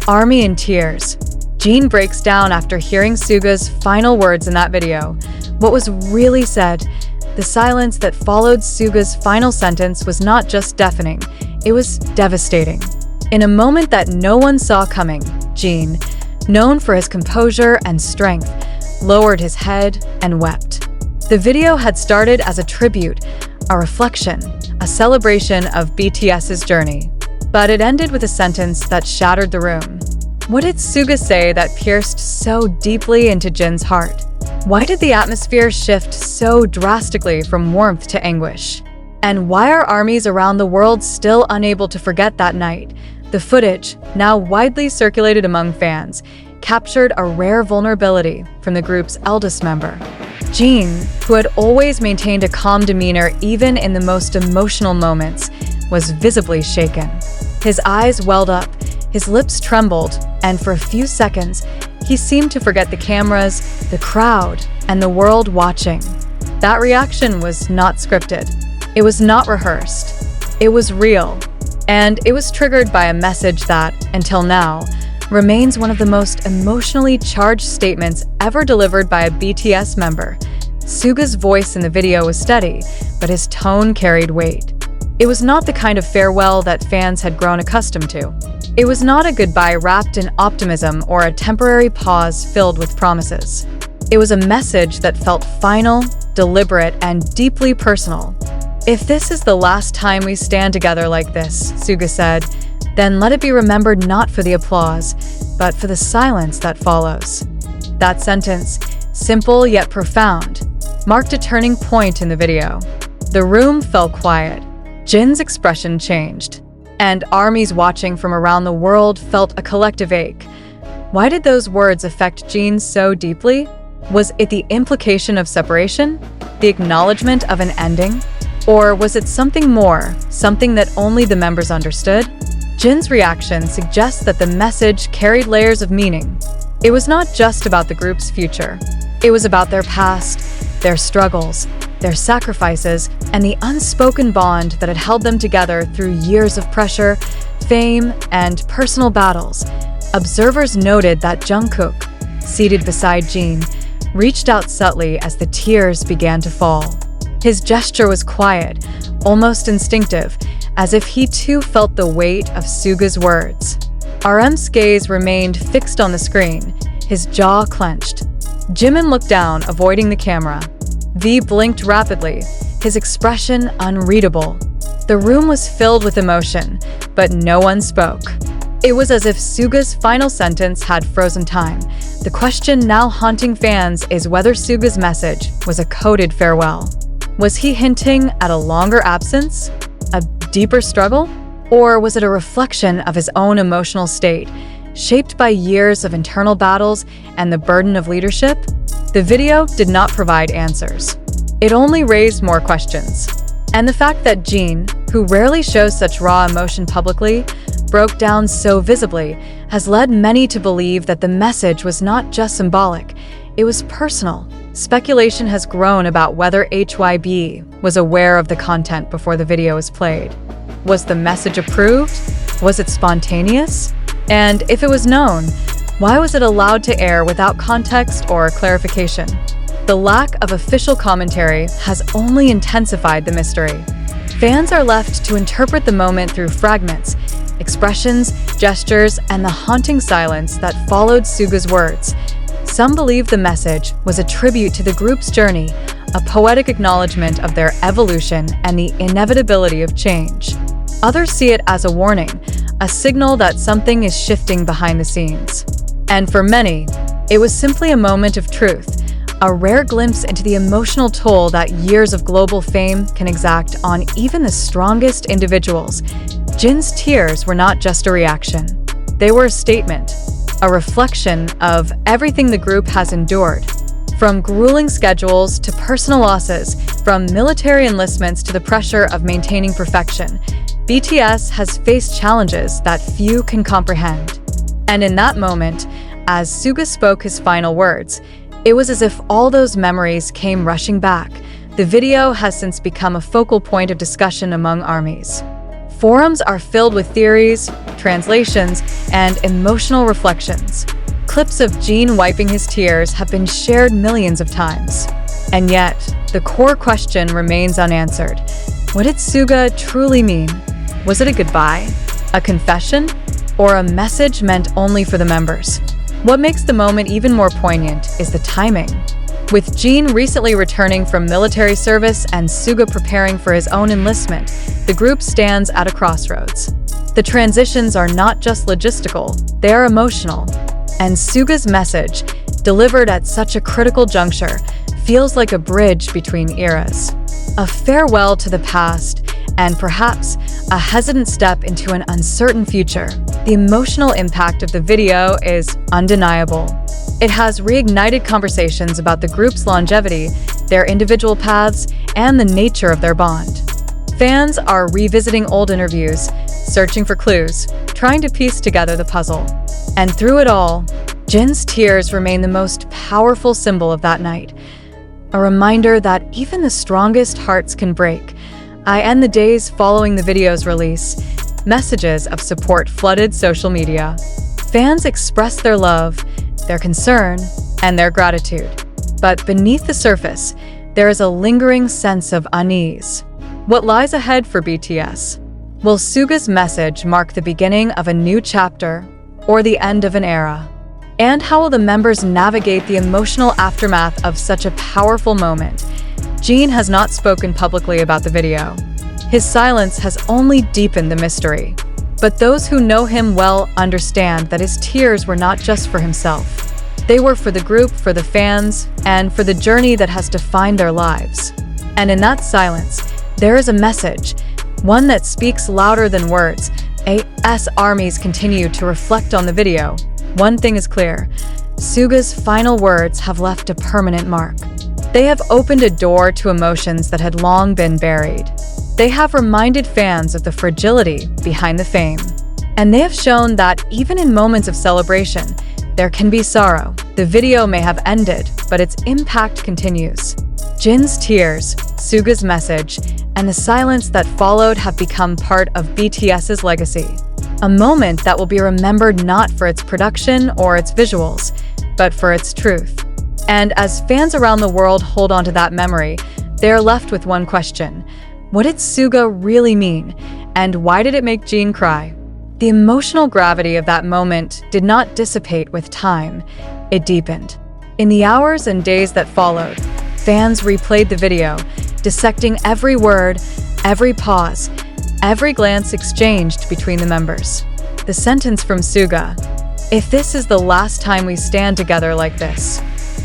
ARMY in tears. Jin breaks down after hearing SUGA's final words in that video. What was really said? The silence that followed SUGA's final sentence was not just deafening, it was devastating. In a moment that no one saw coming, Jin, known for his composure and strength, lowered his head and wept. The video had started as a tribute, a reflection, a celebration of BTS's journey. But it ended with a sentence that shattered the room. What did SUGA say that pierced so deeply into Jin's heart? Why did the atmosphere shift so drastically from warmth to anguish? And why are armies around the world still unable to forget that night? The footage, now widely circulated among fans, captured a rare vulnerability from the group's eldest member. Jin, who had always maintained a calm demeanor even in the most emotional moments, was visibly shaken. His eyes welled up, his lips trembled, and for a few seconds, he seemed to forget the cameras, the crowd, and the world watching. That reaction was not scripted. It was not rehearsed. It was real. And it was triggered by a message that, until now, remains one of the most emotionally charged statements ever delivered by a BTS member. SUGA's voice in the video was steady, but his tone carried weight. It was not the kind of farewell that fans had grown accustomed to. It was not a goodbye wrapped in optimism or a temporary pause filled with promises. It was a message that felt final, deliberate, and deeply personal. "If this is the last time we stand together like this," SUGA said, "then let it be remembered not for the applause, but for the silence that follows." That sentence, simple yet profound, marked a turning point in the video. The room fell quiet. Jin's expression changed, and armies watching from around the world felt a collective ache. Why did those words affect Jin so deeply? Was it the implication of separation? The acknowledgement of an ending? Or was it something more, something that only the members understood? Jin's reaction suggests that the message carried layers of meaning. It was not just about the group's future. It was about their past, their struggles, their sacrifices, and the unspoken bond that had held them together through years of pressure, fame, and personal battles. Observers noted that Jungkook, seated beside Jin, reached out subtly as the tears began to fall. His gesture was quiet, almost instinctive, as if he too felt the weight of SUGA's words. RM's gaze remained fixed on the screen, his jaw clenched. Jimin looked down, avoiding the camera. V blinked rapidly, his expression unreadable. The room was filled with emotion, but no one spoke. It was as if SUGA's final sentence had frozen time. The question now haunting fans is whether SUGA's message was a coded farewell. Was he hinting at a longer absence? A deeper struggle? Or was it a reflection of his own emotional state, shaped by years of internal battles and the burden of leadership? The video did not provide answers. It only raised more questions. And the fact that Jin, who rarely shows such raw emotion publicly, broke down so visibly, has led many to believe that the message was not just symbolic, it was personal. Speculation has grown about whether HYB was aware of the content before the video was played. Was the message approved? Was it spontaneous? And if it was known, why was it allowed to air without context or clarification? The lack of official commentary has only intensified the mystery. Fans are left to interpret the moment through fragments, expressions, gestures, and the haunting silence that followed SUGA's words. Some believe the message was a tribute to the group's journey, a poetic acknowledgement of their evolution and the inevitability of change. Others see it as a warning, a signal that something is shifting behind the scenes. And for many, it was simply a moment of truth, a rare glimpse into the emotional toll that years of global fame can exact on even the strongest individuals. Jin's tears were not just a reaction. They were a statement, a reflection of everything the group has endured. From grueling schedules to personal losses, from military enlistments to the pressure of maintaining perfection, BTS has faced challenges that few can comprehend. And in that moment, as SUGA spoke his final words, it was as if all those memories came rushing back. The video has since become a focal point of discussion among armies. Forums are filled with theories, translations, and emotional reflections. Clips of Jin wiping his tears have been shared millions of times. And yet, the core question remains unanswered. What did SUGA truly mean? Was it a goodbye, a confession, or a message meant only for the members? What makes the moment even more poignant is the timing. With Jin recently returning from military service and SUGA preparing for his own enlistment, the group stands at a crossroads. The transitions are not just logistical, they are emotional. And SUGA's message, delivered at such a critical juncture, feels like a bridge between eras. A farewell to the past, and perhaps a hesitant step into an uncertain future. The emotional impact of the video is undeniable. It has reignited conversations about the group's longevity, their individual paths, and the nature of their bond. Fans are revisiting old interviews, searching for clues, trying to piece together the puzzle. And through it all, Jin's tears remain the most powerful symbol of that night. A reminder that even the strongest hearts can break. I end the days following the video's release. Messages of support flooded social media. Fans expressed their love, their concern, and their gratitude. But beneath the surface, there is a lingering sense of unease. What lies ahead for BTS? Will SUGA's message mark the beginning of a new chapter or the end of an era? And how will the members navigate the emotional aftermath of such a powerful moment? Jin has not spoken publicly about the video. His silence has only deepened the mystery. But those who know him well understand that his tears were not just for himself. They were for the group, for the fans, and for the journey that has defined their lives. And in that silence, there is a message, one that speaks louder than words. AS armies continue to reflect on the video. One thing is clear, SUGA's final words have left a permanent mark. They have opened a door to emotions that had long been buried. They have reminded fans of the fragility behind the fame. And they have shown that even in moments of celebration, there can be sorrow. The video may have ended, but its impact continues. Jin's tears, SUGA's message, and the silence that followed have become part of BTS's legacy. A moment that will be remembered not for its production or its visuals, but for its truth. And as fans around the world hold on to that memory, they are left with one question. What did SUGA really mean? And why did it make Jin cry? The emotional gravity of that moment did not dissipate with time. It deepened. In the hours and days that followed, fans replayed the video, dissecting every word, every pause, every glance exchanged between the members. The sentence from SUGA, "If this is the last time we stand together like this,"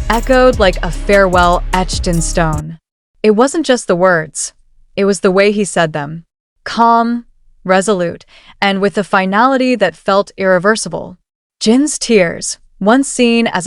echoed like a farewell etched in stone. It wasn't just the words, it was the way he said them. Calm, resolute, and with a finality that felt irreversible. Jin's tears, once seen as a